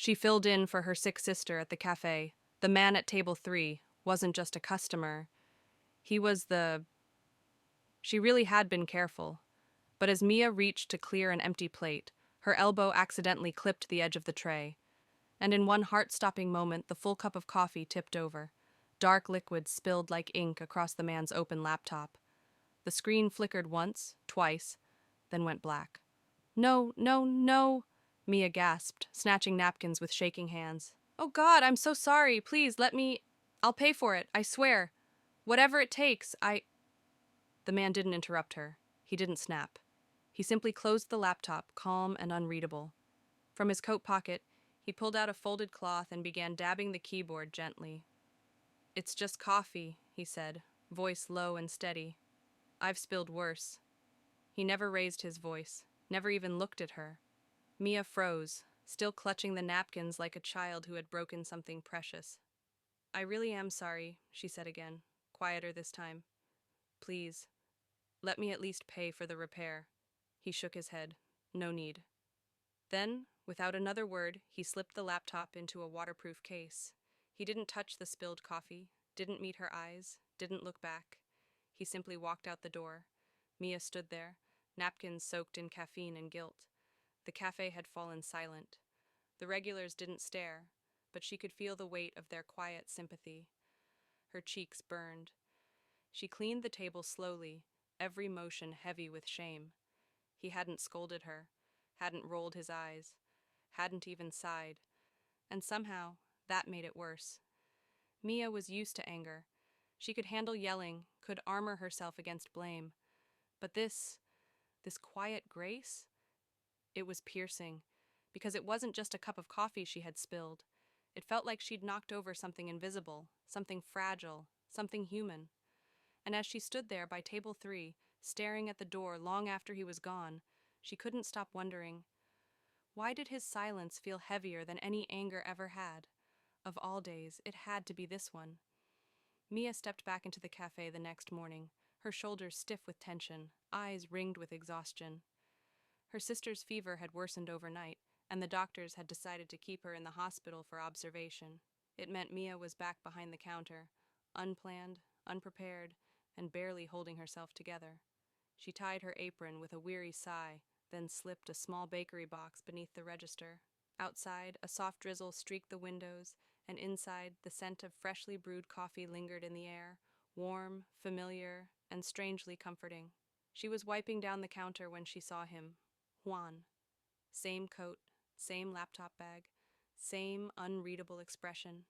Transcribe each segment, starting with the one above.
She filled in for her sick sister at the café. The man at table 3 wasn't just a customer. He was the... She really had been careful. But as Mia reached to clear an empty plate, her elbow accidentally clipped the edge of the tray. And in one heart-stopping moment, the full cup of coffee tipped over. Dark liquid spilled like ink across the man's open laptop. The screen flickered once, twice, then went black. No, no, no, Mia gasped, snatching napkins with shaking hands. Oh God, I'm so sorry. Please, let me... I'll pay for it, I swear. Whatever it takes, The man didn't interrupt her. He didn't snap. He simply closed the laptop, calm and unreadable. From his coat pocket, he pulled out a folded cloth and began dabbing the keyboard gently. It's just coffee, he said, voice low and steady. I've spilled worse. He never raised his voice, never even looked at her. Mia froze, still clutching the napkins like a child who had broken something precious. I really am sorry, she said again, quieter this time. Please, let me at least pay for the repair. He shook his head. No need. Then, without another word, he slipped the laptop into a waterproof case. He didn't touch the spilled coffee, didn't meet her eyes, didn't look back. He simply walked out the door. Mia stood there, napkins soaked in caffeine and guilt. The cafe had fallen silent. The regulars didn't stare, but she could feel the weight of their quiet sympathy. Her cheeks burned. She cleaned the table slowly, every motion heavy with shame. He hadn't scolded her, hadn't rolled his eyes, hadn't even sighed. And somehow, that made it worse. Mia was used to anger. She could handle yelling, could armor herself against blame. But this quiet grace, it was piercing, because it wasn't just a cup of coffee she had spilled. It felt like she'd knocked over something invisible, something fragile, something human. And as she stood there by table 3, staring at the door long after he was gone, she couldn't stop wondering, why did his silence feel heavier than any anger ever had? Of all days, it had to be this one. Mia stepped back into the cafe the next morning, her shoulders stiff with tension, eyes ringed with exhaustion. Her sister's fever had worsened overnight, and the doctors had decided to keep her in the hospital for observation. It meant Mia was back behind the counter, unplanned, unprepared, and barely holding herself together. She tied her apron with a weary sigh, then slipped a small bakery box beneath the register. Outside, a soft drizzle streaked the windows, and inside, the scent of freshly brewed coffee lingered in the air, warm, familiar, and strangely comforting. She was wiping down the counter when she saw him. Juan. Same coat, same laptop bag, same unreadable expression.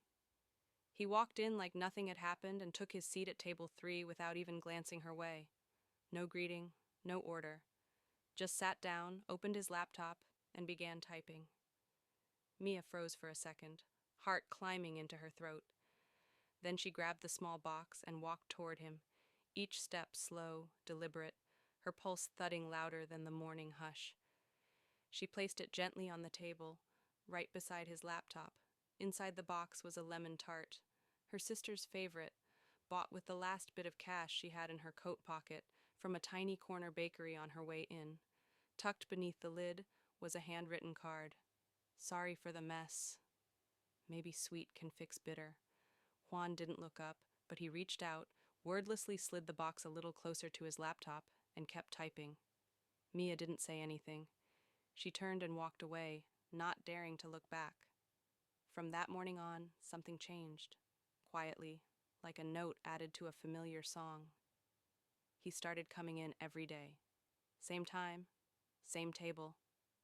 He walked in like nothing had happened and took his seat at table 3 without even glancing her way. No greeting, no order. Just sat down, opened his laptop, and began typing. Mia froze for a second, heart climbing into her throat. Then she grabbed the small box and walked toward him, each step slow, deliberate, her pulse thudding louder than the morning hush. She placed it gently on the table, right beside his laptop. Inside the box was a lemon tart, her sister's favorite, bought with the last bit of cash she had in her coat pocket from a tiny corner bakery on her way in. Tucked beneath the lid was a handwritten card. Sorry for the mess. Maybe sweet can fix bitter. Juan didn't look up, but he reached out, wordlessly slid the box a little closer to his laptop, and kept typing. Mia didn't say anything. She turned and walked away, not daring to look back. From that morning on, something changed, quietly, like a note added to a familiar song. He started coming in every day. Same time, same table,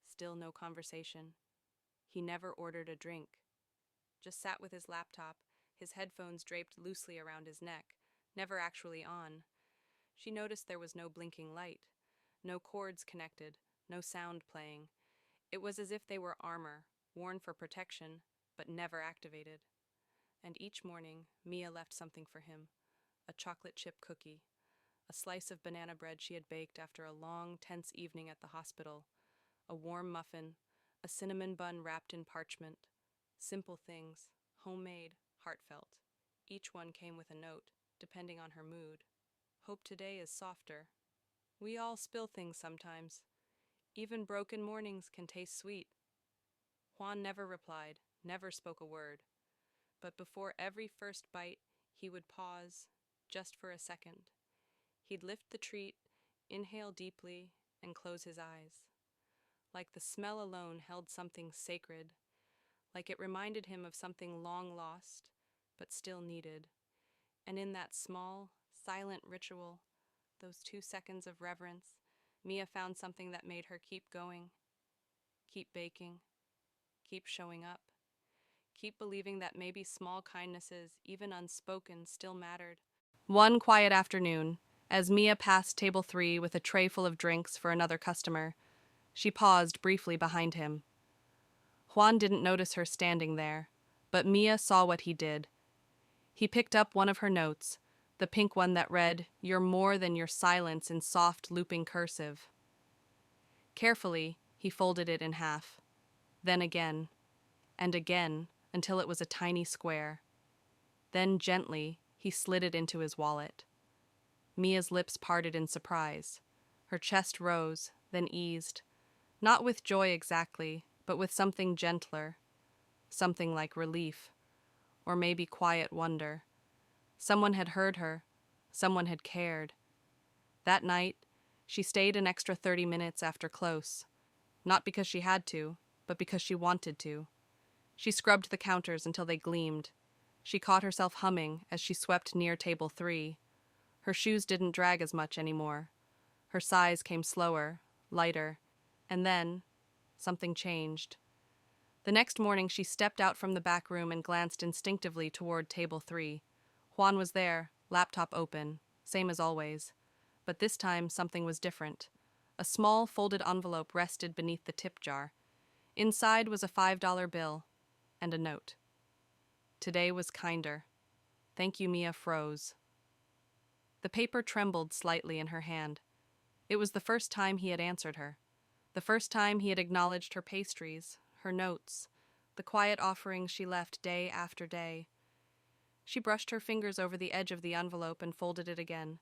still no conversation. He never ordered a drink. Just sat with his laptop, his headphones draped loosely around his neck, never actually on. She noticed there was no blinking light, no cords connected, no sound playing. It was as if they were armor, worn for protection, but never activated. And each morning, Mia left something for him, a chocolate chip cookie, a slice of banana bread she had baked after a long, tense evening at the hospital, a warm muffin, a cinnamon bun wrapped in parchment. Simple things, homemade, heartfelt. Each one came with a note, depending on her mood. Hope today is softer. We all spill things sometimes. Even broken mornings can taste sweet. Juan never replied, never spoke a word, but before every first bite, he would pause, just for a second. He'd lift the treat, inhale deeply, and close his eyes. Like the smell alone held something sacred, like it reminded him of something long lost, but still needed. And in that small, silent ritual, those 2 seconds of reverence, Mia found something that made her keep going, keep baking, keep showing up, keep believing that maybe small kindnesses, even unspoken, still mattered. One quiet afternoon, as Mia passed table 3 with a tray full of drinks for another customer, she paused briefly behind him. Juan didn't notice her standing there, but Mia saw what he did. He picked up one of her notes, the pink one that read, "You're more than your silence," in soft, looping cursive. Carefully, he folded it in half, then again, and again, until it was a tiny square. Then gently, he slid it into his wallet. Mia's lips parted in surprise. Her chest rose, then eased, not with joy exactly, but with something gentler, something like relief, or maybe quiet wonder. Someone had heard her, someone had cared. That night, she stayed an extra 30 minutes after close, not because she had to, but because she wanted to. She scrubbed the counters until they gleamed. She caught herself humming as she swept near table 3. Her shoes didn't drag as much anymore. Her sighs came slower, lighter, and then something changed. The next morning she stepped out from the back room and glanced instinctively toward table 3. Juan was there, laptop open, same as always. But this time something was different. A small folded envelope rested beneath the tip jar. Inside was a $5 bill and a note. Today was kinder. Thank you, Mia froze. The paper trembled slightly in her hand. It was the first time he had answered her. The first time he had acknowledged her pastries, her notes, the quiet offerings she left day after day. She brushed her fingers over the edge of the envelope and folded it again,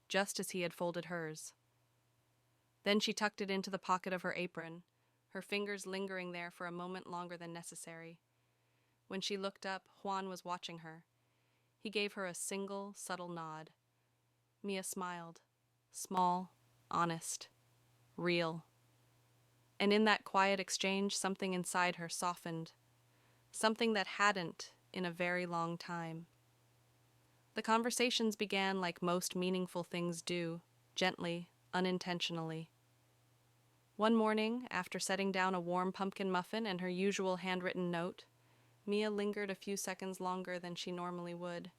just as he had folded hers. Then she tucked it into the pocket of her apron, her fingers lingering there for a moment longer than necessary. When she looked up, Juan was watching her. He gave her a single, subtle nod. Mia smiled. Small, honest, real. And in that quiet exchange, something inside her softened. Something that hadn't in a very long time. The conversations began like most meaningful things do, gently, unintentionally. One morning, after setting down a warm pumpkin muffin and her usual handwritten note, Mia lingered a few seconds longer than she normally would.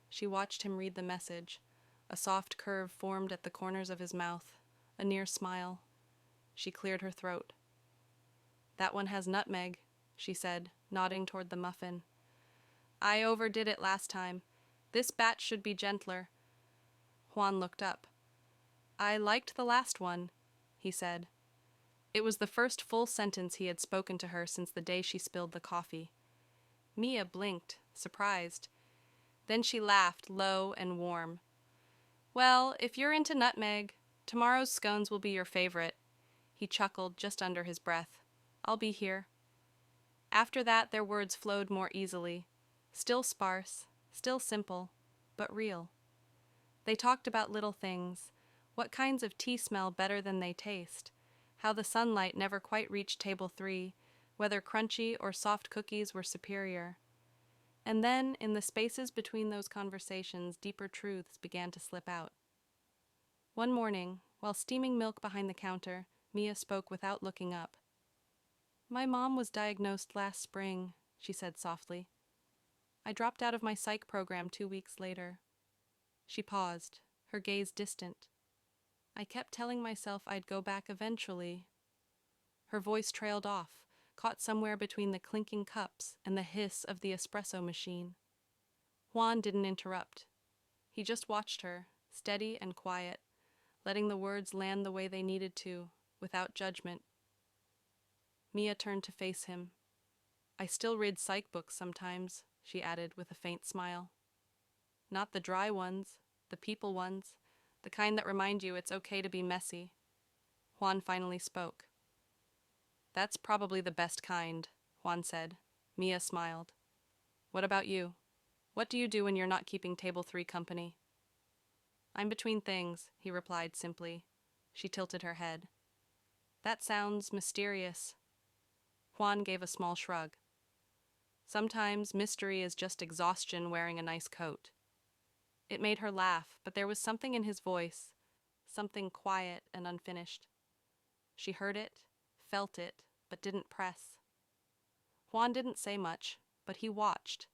She watched him read the message. A soft curve formed at the corners of his mouth, a near smile. She cleared her throat. "That one has nutmeg," she said, nodding toward the muffin. "I overdid it last time. This batch should be gentler." Juan looked up. "I liked the last one," he said. It was the first full sentence he had spoken to her since the day she spilled the coffee. Mia blinked, surprised. Then she laughed, low and warm. "Well, if you're into nutmeg, tomorrow's scones will be your favorite." He chuckled just under his breath. "I'll be here." After that, their words flowed more easily. Still sparse, still simple, but real. They talked about little things. What kinds of tea smell better than they taste? How the sunlight never quite reached table 3, whether crunchy or soft cookies were superior. And then, in the spaces between those conversations, deeper truths began to slip out. One morning, while steaming milk behind the counter, Mia spoke without looking up. "My mom was diagnosed last spring," she said softly. "I dropped out of my psych program 2 weeks later." She paused, her gaze distant. "I kept telling myself I'd go back eventually." Her voice trailed off, caught somewhere between the clinking cups and the hiss of the espresso machine. Juan didn't interrupt. He just watched her, steady and quiet, letting the words land the way they needed to, without judgment. Mia turned to face him. "I still read psych books sometimes," she added with a faint smile. "Not the dry ones, the people ones, the kind that remind you it's okay to be messy." Juan finally spoke. "That's probably the best kind." Juan said. Mia smiled. What about you? What do you do when you're not keeping table 3 company? I'm between things, he replied simply. She tilted her head. That sounds mysterious. Juan gave a small shrug. Sometimes mystery is just exhaustion wearing a nice coat. It made her laugh, but there was something in his voice, something quiet and unfinished. She heard it, felt it, but didn't press. Juan didn't say much, but he watched.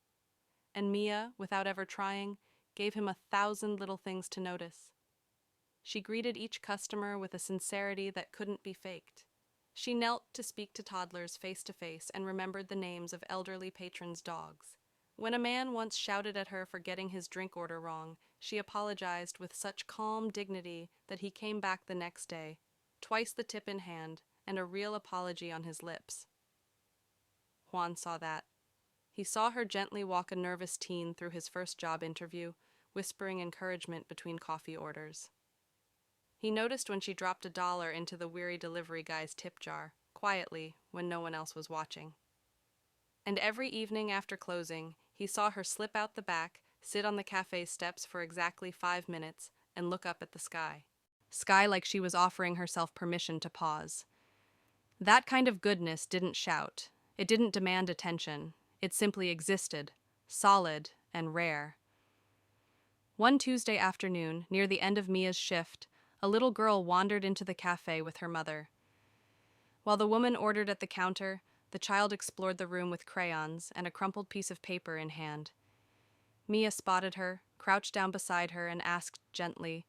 And Mia, without ever trying, gave him 1,000 little things to notice. She greeted each customer with a sincerity that couldn't be faked. She knelt to speak to toddlers face to face and remembered the names of elderly patrons' dogs. When a man once shouted at her for getting his drink order wrong, she apologized with such calm dignity that he came back the next day, twice the tip in hand, and a real apology on his lips. Juan saw that. He saw her gently walk a nervous teen through his first job interview, whispering encouragement between coffee orders. He noticed when she dropped $1 into the weary delivery guy's tip jar, quietly, when no one else was watching. And every evening after closing, he saw her slip out the back, sit on the cafe's steps for exactly 5 minutes, and look up at the sky. Sky like she was offering herself permission to pause. That kind of goodness didn't shout. It didn't demand attention. It simply existed, solid and rare. One Tuesday afternoon, near the end of Mia's shift, a little girl wandered into the cafe with her mother. While the woman ordered at the counter, the child explored the room with crayons and a crumpled piece of paper in hand. Mia spotted her, crouched down beside her, and asked gently,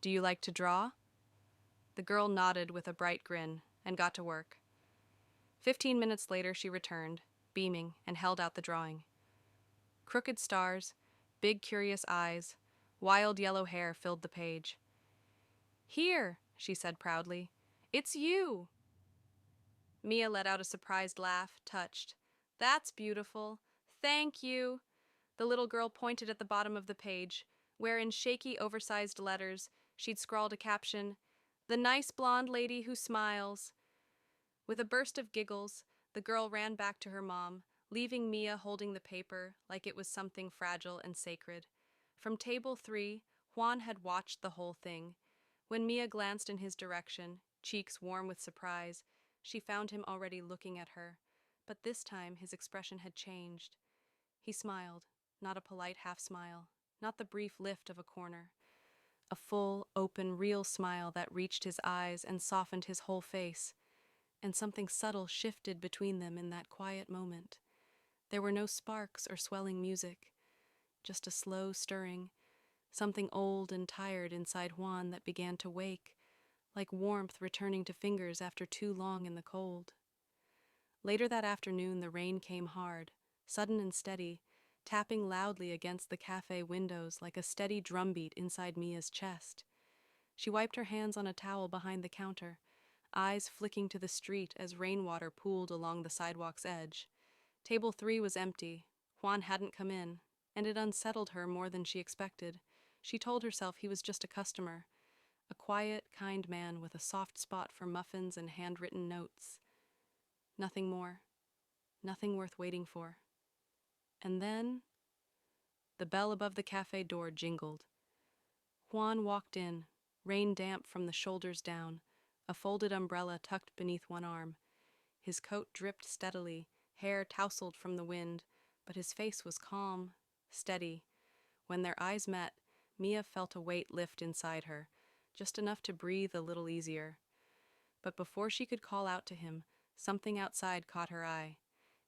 "Do you like to draw?" The girl nodded with a bright grin and got to work. 15 minutes later, she returned, beaming, and held out the drawing. Crooked stars, big curious eyes, wild yellow hair filled the page. "Here," she said proudly. "It's you." Mia let out a surprised laugh, touched. "That's beautiful. Thank you." The little girl pointed at the bottom of the page, where in shaky, oversized letters she'd scrawled a caption, "The nice blonde lady who smiles." With a burst of giggles, the girl ran back to her mom, leaving Mia holding the paper like it was something fragile and sacred. From table 3, Juan had watched the whole thing. When Mia glanced in his direction, cheeks warm with surprise, she found him already looking at her. But this time his expression had changed. He smiled, not a polite half-smile, not the brief lift of a corner. A full, open, real smile that reached his eyes and softened his whole face. And something subtle shifted between them in that quiet moment. There were no sparks or swelling music, just a slow stirring, something old and tired inside Juan that began to wake, like warmth returning to fingers after too long in the cold. Later that afternoon, the rain came hard, sudden and steady, tapping loudly against the cafe windows like a steady drumbeat inside Mia's chest. She wiped her hands on a towel behind the counter, eyes flicking to the street as rainwater pooled along the sidewalk's edge. Table 3 was empty. Juan hadn't come in, and it unsettled her more than she expected. She told herself he was just a customer, a quiet, kind man with a soft spot for muffins and handwritten notes. Nothing more. Nothing worth waiting for. And then the bell above the cafe door jingled. Juan walked in, rain damp from the shoulders down, a folded umbrella tucked beneath one arm. His coat dripped steadily, hair tousled from the wind, but his face was calm, steady. When their eyes met, Mia felt a weight lift inside her, just enough to breathe a little easier. But before she could call out to him, something outside caught her eye.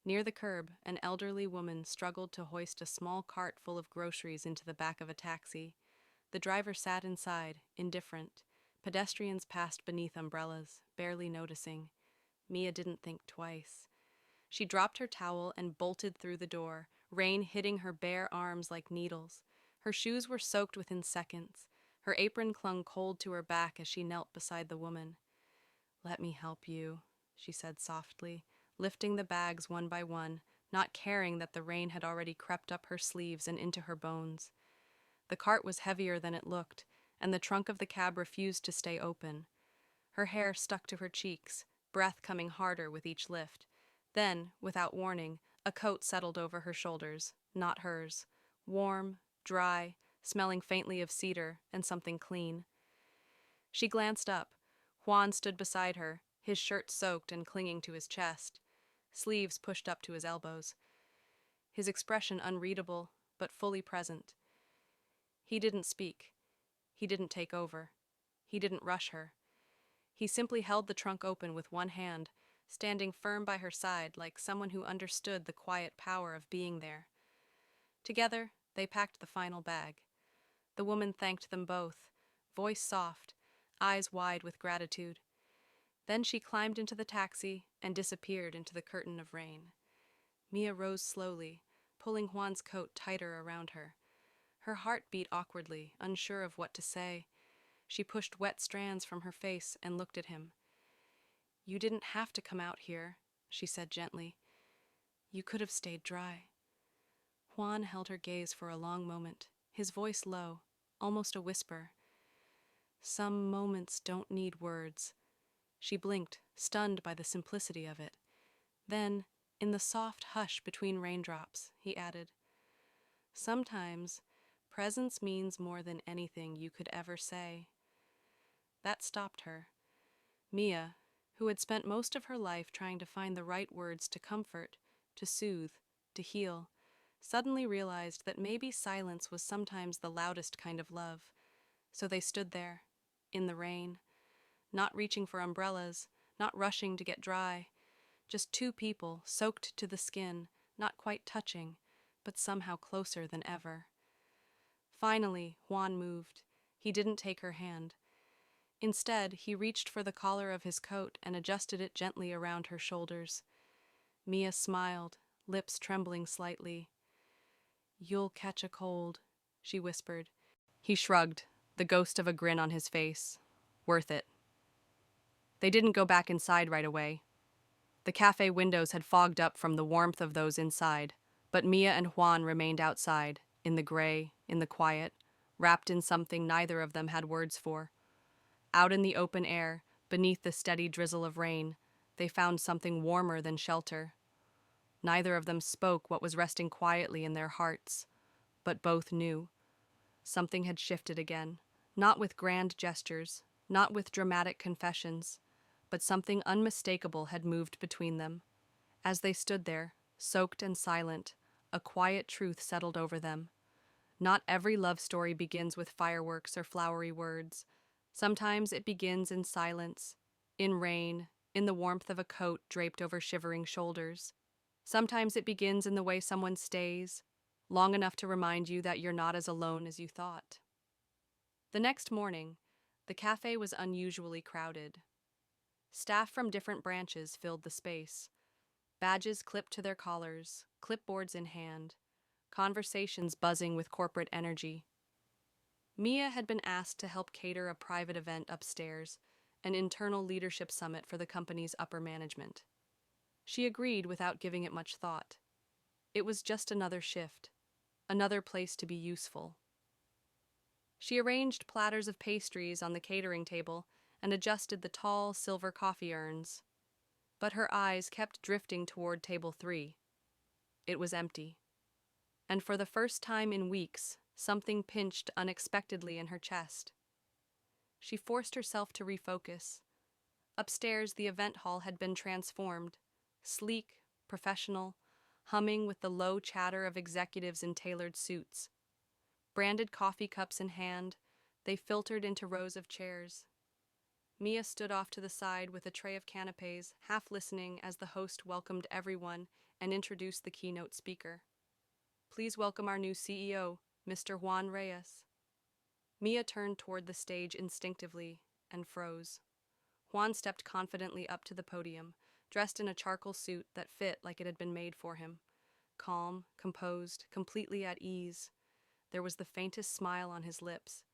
Near the curb, an elderly woman struggled to hoist a small cart full of groceries into the back of a taxi. The driver sat inside, indifferent. Pedestrians passed beneath umbrellas, barely noticing. Mia didn't think twice. She dropped her towel and bolted through the door, rain hitting her bare arms like needles. Her shoes were soaked within seconds. Her apron clung cold to her back as she knelt beside the woman. "Let me help you," she said softly, lifting the bags one by one, not caring that the rain had already crept up her sleeves and into her bones. The cart was heavier than it looked, and the trunk of the cab refused to stay open. Her hair stuck to her cheeks, breath coming harder with each lift. Then, without warning, a coat settled over her shoulders, not hers. Warm, dry, smelling faintly of cedar and something clean. She glanced up. Juan stood beside her, his shirt soaked and clinging to his chest, sleeves pushed up to his elbows, his expression unreadable but fully present. He didn't speak. He didn't take over. He didn't rush her. He simply held the trunk open with one hand, standing firm by her side like someone who understood the quiet power of being there. Together, they packed the final bag. The woman thanked them both, voice soft, eyes wide with gratitude. Then she climbed into the taxi and disappeared into the curtain of rain. Mia rose slowly, pulling Juan's coat tighter around her. Her heart beat awkwardly, unsure of what to say. She pushed wet strands from her face and looked at him. "You didn't have to come out here," she said gently. "You could have stayed dry." Juan held her gaze for a long moment, his voice low, almost a whisper. "Some moments don't need words." She blinked, stunned by the simplicity of it. Then, in the soft hush between raindrops, he added, "Sometimes, presence means more than anything you could ever say." That stopped her. Mia, who had spent most of her life trying to find the right words to comfort, to soothe, to heal, suddenly realized that maybe silence was sometimes the loudest kind of love. So they stood there, in the rain, not reaching for umbrellas, not rushing to get dry, just two people soaked to the skin, not quite touching, but somehow closer than ever. Finally, Juan moved. He didn't take her hand. Instead, he reached for the collar of his coat and adjusted it gently around her shoulders. Mia smiled, lips trembling slightly. "You'll catch a cold," she whispered. He shrugged, the ghost of a grin on his face. "Worth it." They didn't go back inside right away. The cafe windows had fogged up from the warmth of those inside, but Mia and Juan remained outside, in the gray, in the quiet, wrapped in something neither of them had words for. Out in the open air, beneath the steady drizzle of rain, they found something warmer than shelter. Neither of them spoke what was resting quietly in their hearts, but both knew. Something had shifted again, not with grand gestures, not with dramatic confessions, but something unmistakable had moved between them. As they stood there, soaked and silent, a quiet truth settled over them. Not every love story begins with fireworks or flowery words. Sometimes it begins in silence, in rain, in the warmth of a coat draped over shivering shoulders. Sometimes it begins in the way someone stays, long enough to remind you that you're not as alone as you thought. The next morning, the cafe was unusually crowded. Staff from different branches filled the space, badges clipped to their collars, clipboards in hand, conversations buzzing with corporate energy. Mia had been asked to help cater a private event upstairs, an internal leadership summit for the company's upper management. She agreed without giving it much thought. It was just another shift, another place to be useful. She arranged platters of pastries on the catering table and adjusted the tall silver coffee urns. But her eyes kept drifting toward table 3. It was empty. And for the first time in weeks, something pinched unexpectedly in her chest. She forced herself to refocus. Upstairs, the event hall had been transformed, sleek, professional, humming with the low chatter of executives in tailored suits. Branded coffee cups in hand, they filtered into rows of chairs. Mia stood off to the side with a tray of canapes, half listening as the host welcomed everyone and introduced the keynote speaker. "Please welcome our new CEO, Mr. Juan Reyes." Mia turned toward the stage instinctively and froze. Juan stepped confidently up to the podium, dressed in a charcoal suit that fit like it had been made for him. Calm, composed, completely at ease. There was the faintest smile on his lips.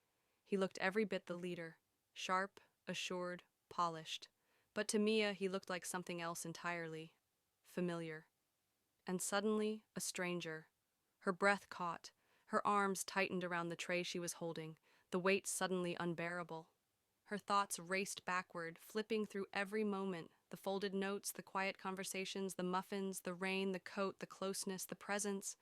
He looked every bit the leader, sharp, assured, polished. But to Mia, he looked like something else entirely. Familiar. And suddenly, a stranger. Her breath caught. Her arms tightened around the tray she was holding, the weight suddenly unbearable. Her thoughts raced backward, flipping through every moment: the folded notes, the quiet conversations, the muffins, the rain, the coat, the closeness, the presence.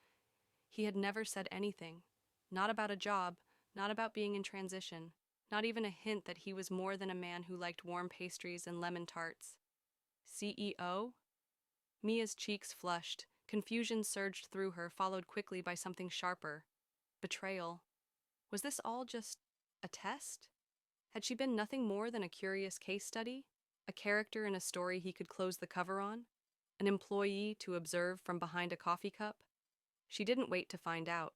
He had never said anything. Not about a job, not about being in transition, not even a hint that he was more than a man who liked warm pastries and lemon tarts. CEO? Mia's cheeks flushed. Confusion surged through her, followed quickly by something sharper. Betrayal. Was this all just a test? Had she been nothing more than a curious case study? A character in a story he could close the cover on? An employee to observe from behind a coffee cup? She didn't wait to find out.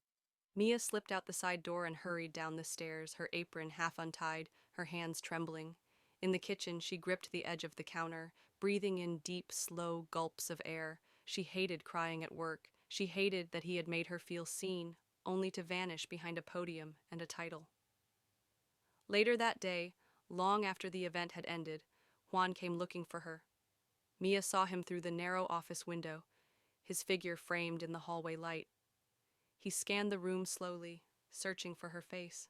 Mia slipped out the side door and hurried down the stairs, her apron half untied, her hands trembling. In the kitchen, she gripped the edge of the counter, breathing in deep, slow gulps of air. She hated crying at work. She hated that he had made her feel seen, only to vanish behind a podium and a title. Later that day, long after the event had ended, Juan came looking for her. Mia saw him through the narrow office window, his figure framed in the hallway light. He scanned the room slowly, searching for her face.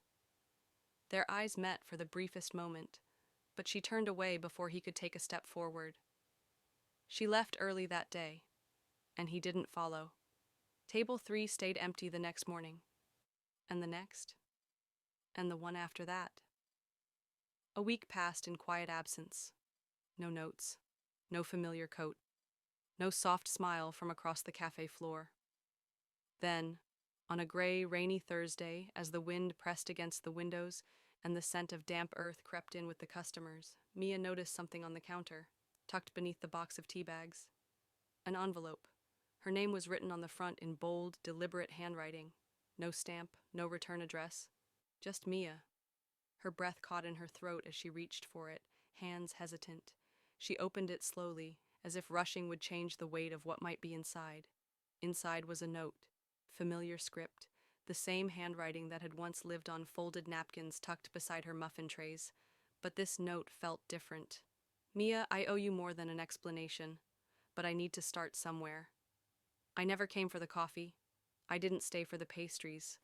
Their eyes met for the briefest moment, but she turned away before he could take a step forward. She left early that day, and he didn't follow. Table 3 stayed empty the next morning, and the next, and the one after that. A week passed in quiet absence. No notes, no familiar coat, no soft smile from across the cafe floor. Then, on a gray, rainy Thursday, as the wind pressed against the windows and the scent of damp earth crept in with the customers, Mia noticed something on the counter, tucked beneath the box of tea bags. An envelope. Her name was written on the front in bold, deliberate handwriting. No stamp, no return address. Just Mia. Her breath caught in her throat as she reached for it, hands hesitant. She opened it slowly, as if rushing would change the weight of what might be inside. Inside was a note, familiar script, the same handwriting that had once lived on folded napkins tucked beside her muffin trays. But this note felt different. Mia, I owe you more than an explanation, but I need to start somewhere. I never came for the coffee. I didn't stay for the pastries.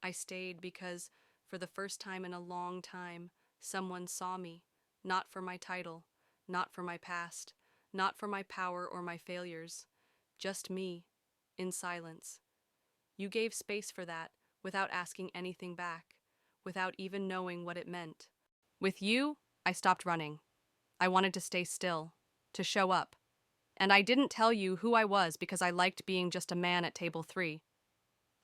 I stayed because, for the first time in a long time, someone saw me, not for my title, not for my past, not for my power or my failures, just me, in silence. You gave space for that, without asking anything back, without even knowing what it meant. With you, I stopped running. I wanted to stay still, to show up. And I didn't tell you who I was because I liked being just a man at table 3.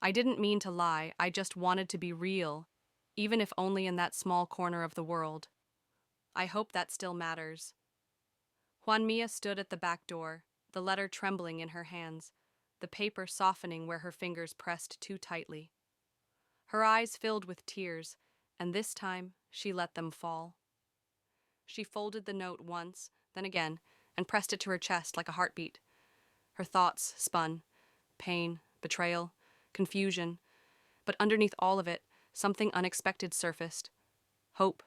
I didn't mean to lie, I just wanted to be real, even if only in that small corner of the world. I hope that still matters. Juan Mia stood at the back door, the letter trembling in her hands, the paper softening where her fingers pressed too tightly. Her eyes filled with tears, and this time she let them fall. She folded the note once, then again, and pressed it to her chest like a heartbeat. Her thoughts spun. Pain, betrayal, confusion. But underneath all of it, something unexpected surfaced. Hope.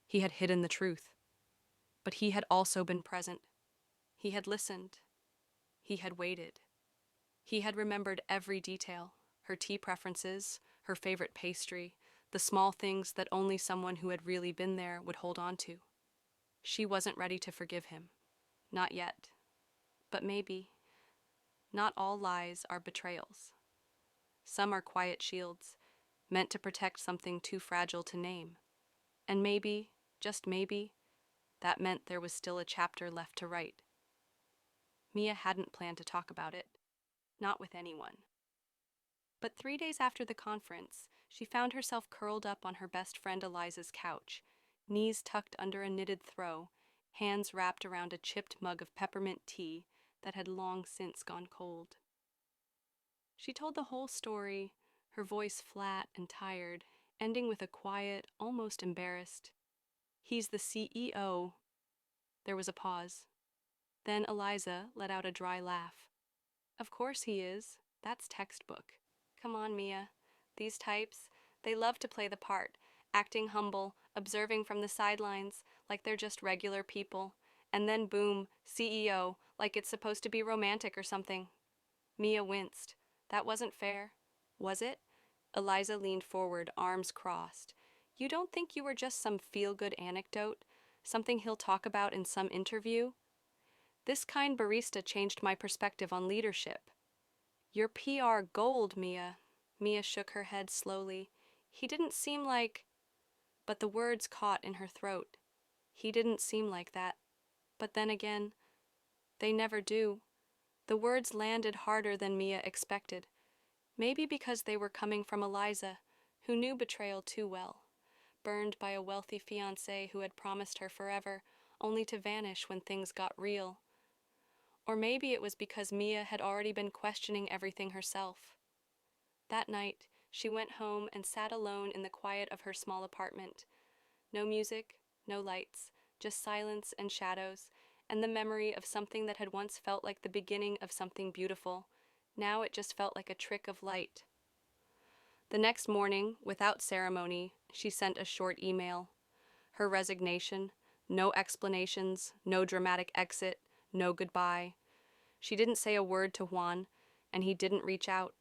He had hidden the truth. But he had also been present. He had listened. He had waited. He had remembered every detail, her tea preferences, her favorite pastry, the small things that only someone who had really been there would hold on to. She wasn't ready to forgive him. Not yet. But maybe. Not all lies are betrayals. Some are quiet shields, meant to protect something too fragile to name. And maybe, just maybe, that meant there was still a chapter left to write. Mia hadn't planned to talk about it. Not with anyone. But 3 days after the conference, she found herself curled up on her best friend Eliza's couch, knees tucked under a knitted throw, hands wrapped around a chipped mug of peppermint tea that had long since gone cold. She told the whole story, her voice flat and tired, ending with a quiet, almost embarrassed, "He's the CEO." There was a pause. Then Eliza let out a dry laugh. "Of course he is. That's textbook. Come on, Mia. These types, they love to play the part, acting humble, observing from the sidelines, like they're just regular people. And then boom, CEO, like it's supposed to be romantic or something." Mia winced. That wasn't fair. Was it? Eliza leaned forward, arms crossed. You don't think you were just some feel-good anecdote? Something he'll talk about in some interview? This kind barista changed my perspective on leadership. You're PR gold, Mia. Mia shook her head slowly. He didn't seem like... But the words caught in her throat. He didn't seem like that. But then again, they never do. The words landed harder than Mia expected. Maybe because they were coming from Eliza, who knew betrayal too well. Burned by a wealthy fiancé who had promised her forever, only to vanish when things got real. Or maybe it was because Mia had already been questioning everything herself. That night, she went home and sat alone in the quiet of her small apartment. No music, no lights, just silence and shadows, and the memory of something that had once felt like the beginning of something beautiful. Now it just felt like a trick of light. The next morning, without ceremony, she sent a short email. Her resignation, no explanations, no dramatic exit, no goodbye. She didn't say a word to Juan, and he didn't reach out.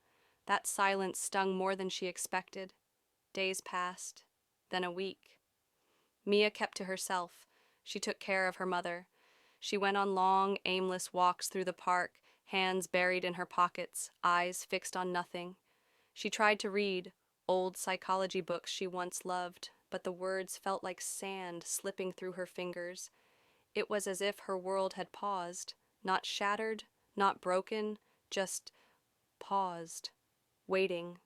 That silence stung more than she expected. Days passed, then a week. Mia kept to herself. She took care of her mother. She went on long, aimless walks through the park, hands buried in her pockets, eyes fixed on nothing. She tried to read old psychology books she once loved, but the words felt like sand slipping through her fingers. It was as if her world had paused, not shattered, not broken, just paused, waiting.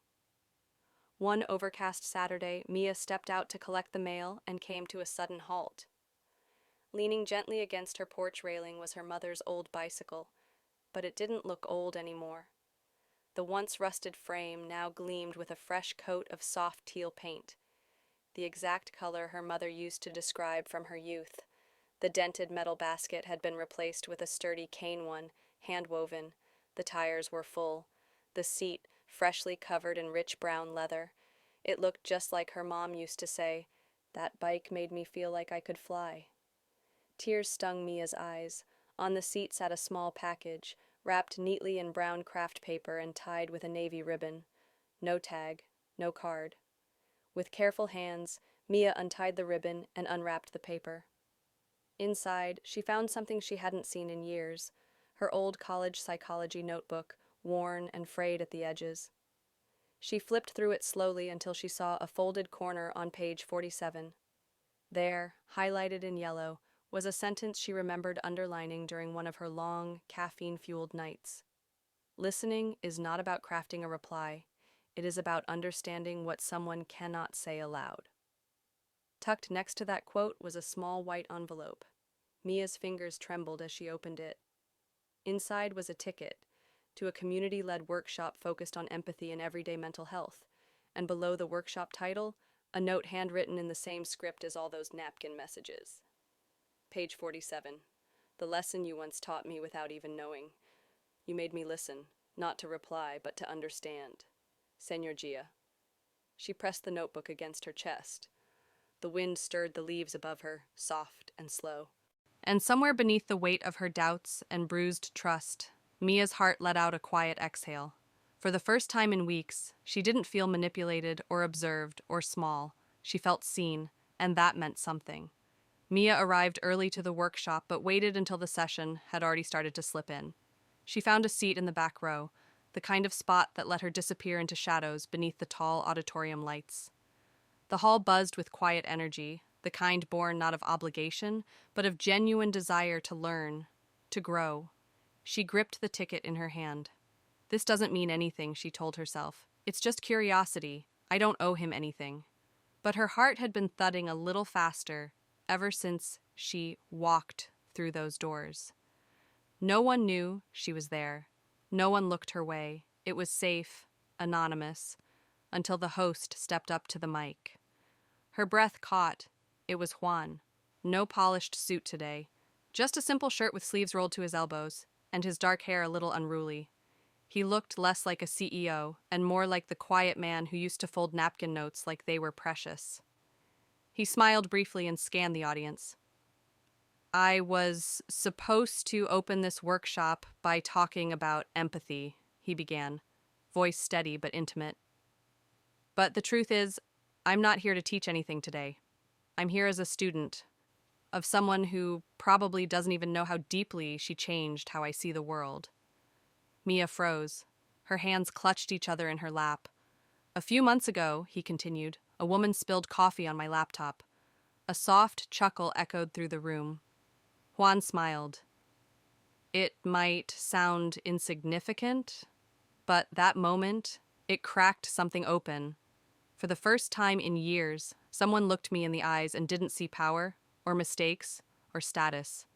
One overcast Saturday, Mia stepped out to collect the mail and came to a sudden halt. Leaning gently against her porch railing was her mother's old bicycle, but it didn't look old anymore. The once rusted frame now gleamed with a fresh coat of soft teal paint, the exact color her mother used to describe from her youth. The dented metal basket had been replaced with a sturdy cane one, hand-woven. The tires were full. The seat, freshly covered in rich brown leather. It looked just like her mom used to say, "That bike made me feel like I could fly." Tears stung Mia's eyes. On the seat sat a small package, wrapped neatly in brown craft paper and tied with a navy ribbon. No tag, no card. With careful hands, Mia untied the ribbon and unwrapped the paper. Inside, she found something she hadn't seen in years, her old college psychology notebook, worn and frayed at the edges. She flipped through it slowly until she saw a folded corner on page 47. There, highlighted in yellow, was a sentence she remembered underlining during one of her long, caffeine-fueled nights. Listening is not about crafting a reply. It is about understanding what someone cannot say aloud. Tucked next to that quote was a small white envelope. Mia's fingers trembled as she opened it. Inside was a ticket to a community-led workshop focused on empathy and everyday mental health, and below the workshop title, a note handwritten in the same script as all those napkin messages. Page 47. The lesson you once taught me without even knowing. You made me listen, not to reply, but to understand. Senor Gia. She pressed the notebook against her chest. The wind stirred the leaves above her, soft and slow. And somewhere beneath the weight of her doubts and bruised trust, Mia's heart let out a quiet exhale. For the first time in weeks, she didn't feel manipulated or observed or small. She felt seen, and that meant something. Mia arrived early to the workshop but waited until the session had already started to slip in. She found a seat in the back row, the kind of spot that let her disappear into shadows beneath the tall auditorium lights. The hall buzzed with quiet energy, the kind born not of obligation, but of genuine desire to learn, to grow. She gripped the ticket in her hand. This doesn't mean anything, she told herself. It's just curiosity. I don't owe him anything. But her heart had been thudding a little faster ever since she walked through those doors. No one knew she was there. No one looked her way. It was safe, anonymous, until the host stepped up to the mic. Her breath caught. It was Juan. No polished suit today. Just a simple shirt with sleeves rolled to his elbows, and his dark hair a little unruly. He looked less like a CEO and more like the quiet man who used to fold napkin notes like they were precious. He smiled briefly and scanned the audience. I was supposed to open this workshop by talking about empathy, he began, voice steady but intimate. But the truth is, I'm not here to teach anything today. I'm here as a student of someone who probably doesn't even know how deeply she changed how I see the world. Mia froze. Her hands clutched each other in her lap. A few months ago, he continued, a woman spilled coffee on my laptop. A soft chuckle echoed through the room. Juan smiled. It might sound insignificant, but that moment, it cracked something open. For the first time in years, someone looked me in the eyes and didn't see power, or mistakes, or status.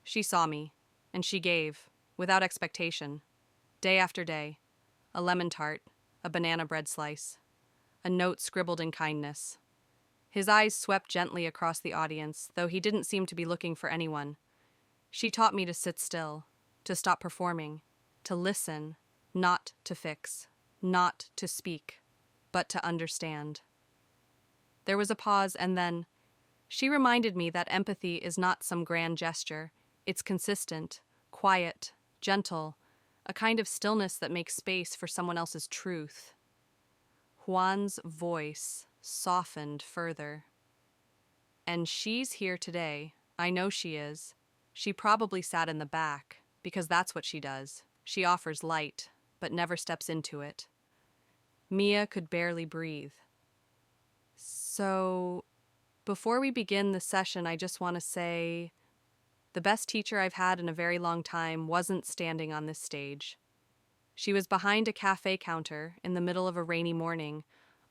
She saw me, and she gave, without expectation. Day after day, a lemon tart, a banana bread slice, a note scribbled in kindness. His eyes swept gently across the audience, though he didn't seem to be looking for anyone. She taught me to sit still, to stop performing, to listen, not to fix, not to speak, but to understand. There was a pause, and then, she reminded me that empathy is not some grand gesture. It's consistent, quiet, gentle, a kind of stillness that makes space for someone else's truth. Juan's voice softened further. And she's here today. I know she is. She probably sat in the back, because that's what she does. She offers light, but never steps into it. Mia could barely breathe. So, before we begin the session, I just want to say the best teacher I've had in a very long time wasn't standing on this stage. She was behind a cafe counter in the middle of a rainy morning,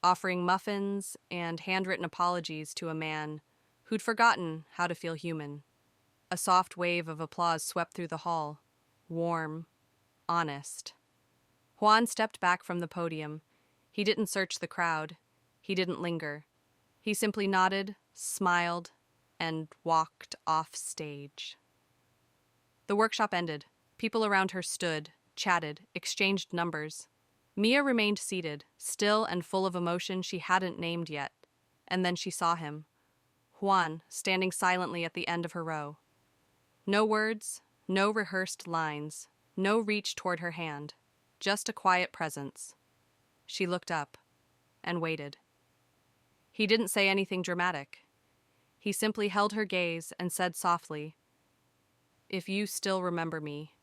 offering muffins and handwritten apologies to a man who'd forgotten how to feel human. A soft wave of applause swept through the hall. Warm, honest. Juan stepped back from the podium. He didn't search the crowd. He didn't linger. He simply nodded, smiled, and walked off stage. The workshop ended. People around her stood, chatted, exchanged numbers. Mia remained seated, still and full of emotion she hadn't named yet. And then she saw him. Juan, standing silently at the end of her row. No words, no rehearsed lines, no reach toward her hand, just a quiet presence. She looked up and waited. He didn't say anything dramatic. He simply held her gaze and said softly, "If you still remember me,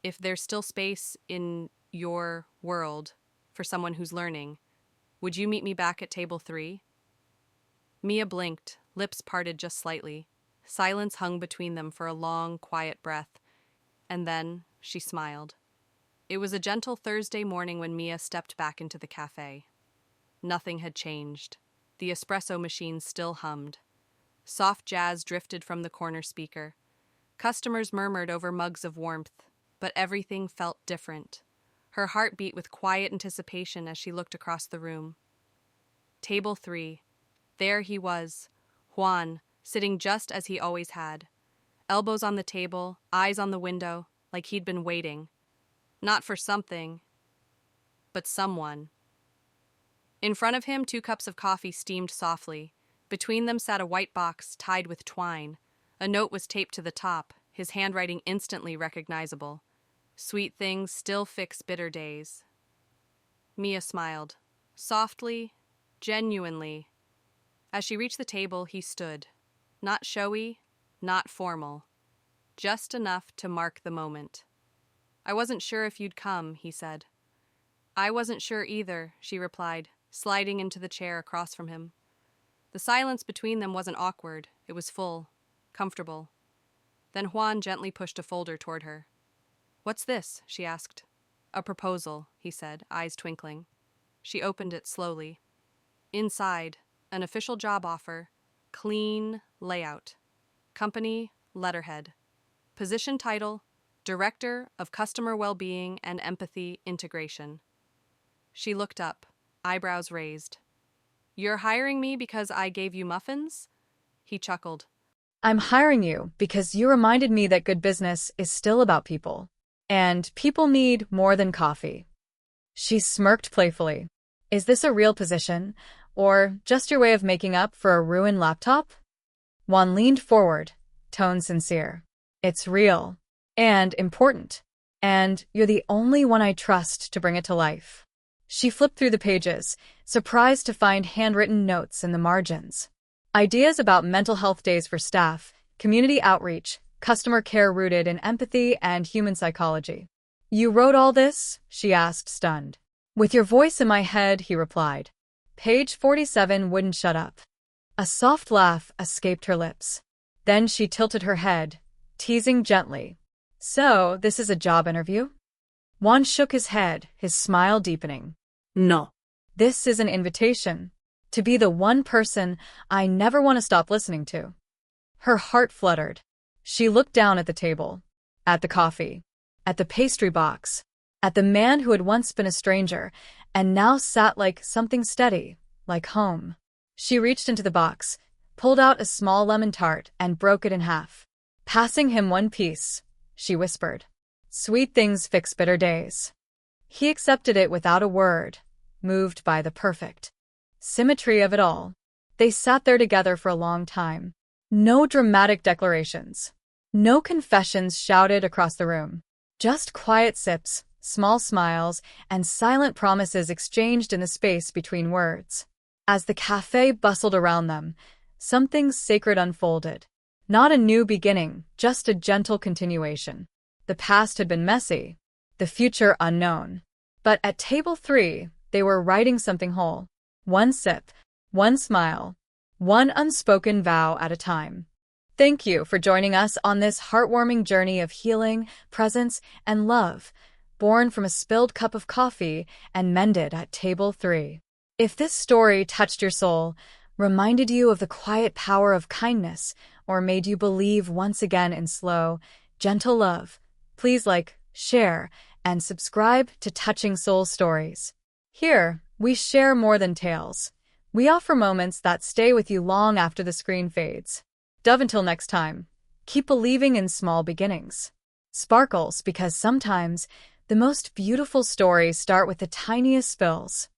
if there's still space in your world for someone who's learning, would you meet me back at table 3? Mia blinked, lips parted just slightly. Silence hung between them for a long, quiet breath, and then she smiled. It was a gentle Thursday morning when Mia stepped back into the cafe. Nothing had changed. The espresso machine still hummed. Soft jazz drifted from the corner speaker. Customers murmured over mugs of warmth, but everything felt different. Her heart beat with quiet anticipation as she looked across the room. Table 3. There he was, Juan, sitting just as he always had. Elbows on the table, eyes on the window, like he'd been waiting. Not for something, but someone. In front of him, 2 cups of coffee steamed softly. Between them sat a white box tied with twine. A note was taped to the top, his handwriting instantly recognizable. Sweet things still fix bitter days. Mia smiled. Softly, genuinely. As she reached the table, he stood. Not showy, not formal. Just enough to mark the moment. "I wasn't sure if you'd come," he said. "I wasn't sure either," she replied, sliding into the chair across from him. The silence between them wasn't awkward. It was full, comfortable. Then Juan gently pushed a folder toward her. "What's this?" she asked. "A proposal," he said, eyes twinkling. She opened it slowly. Inside, an official job offer, clean layout. Company, letterhead. Position title, Director of Customer Well-Being and Empathy Integration. She looked up, eyebrows raised. "You're hiring me because I gave you muffins?" He chuckled. "I'm hiring you because you reminded me that good business is still about people. And people need more than coffee." She smirked playfully. "Is this a real position, or just your way of making up for a ruined laptop?" Juan leaned forward, tone sincere. "It's real. And important. And you're the only one I trust to bring it to life." She flipped through the pages, surprised to find handwritten notes in the margins. Ideas about mental health days for staff, community outreach, customer care rooted in empathy and human psychology. "You wrote all this?" she asked, stunned. "With your voice in my head," he replied. Page 47 wouldn't shut up. A soft laugh escaped her lips. Then she tilted her head, teasing gently. "So, this is a job interview?" Juan shook his head, his smile deepening. No. "This is an invitation to be the one person I never want to stop listening to." Her heart fluttered. She looked down at the table, at the coffee, at the pastry box, at the man who had once been a stranger and now sat like something steady, like home. She reached into the box, pulled out a small lemon tart, and broke it in half. Passing him one piece, she whispered, "Sweet things fix bitter days." He accepted it without a word, moved by the perfect symmetry of it all. They sat there together for a long time. No dramatic declarations. No confessions shouted across the room. Just quiet sips, small smiles, and silent promises exchanged in the space between words. As the cafe bustled around them, something sacred unfolded. Not a new beginning, just a gentle continuation. The past had been messy, the future unknown. But at table 3, they were writing something whole. One sip, one smile, one unspoken vow at a time. Thank you for joining us on this heartwarming journey of healing, presence, and love, born from a spilled cup of coffee and mended at table 3. If this story touched your soul, reminded you of the quiet power of kindness, or made you believe once again in slow, gentle love, please like, share, and subscribe to Touching Soul Stories. Here, we share more than tales. We offer moments that stay with you long after the screen fades. Dove, until next time, keep believing in small beginnings. Sparkles, because sometimes the most beautiful stories start with the tiniest spills.